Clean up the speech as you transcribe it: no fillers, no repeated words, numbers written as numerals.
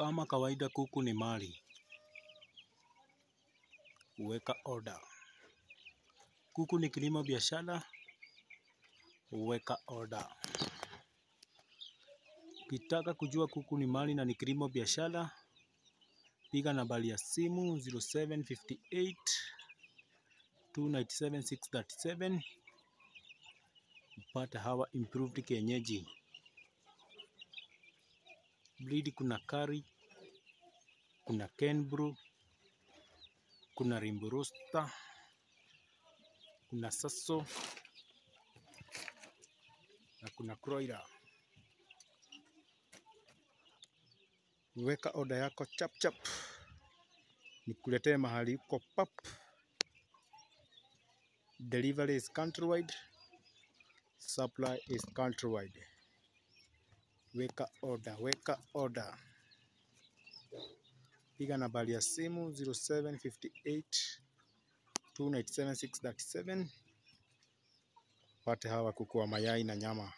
Kama kawaida kuku ni mali. Weka order. Kuku ni kilimo biashara. Weka order. Ukitaka kujua kuku ni mali na ni kilimo biashara, piga nambari ya simu 0758 297 637 upate hawa improved kienyeji. Breed kuna Kari, kuna Kenbrew, kuna Rainbow Rooster, kuna Sasso na kuna Croiler. Weka order yako chap chap, nikuletee mahali uko pap. Delivery is countrywide, supply is countrywide. Weka order, weka order. Piga nambari ya simu 0758 297 637 pate hawa kuku wa mayai na nyama.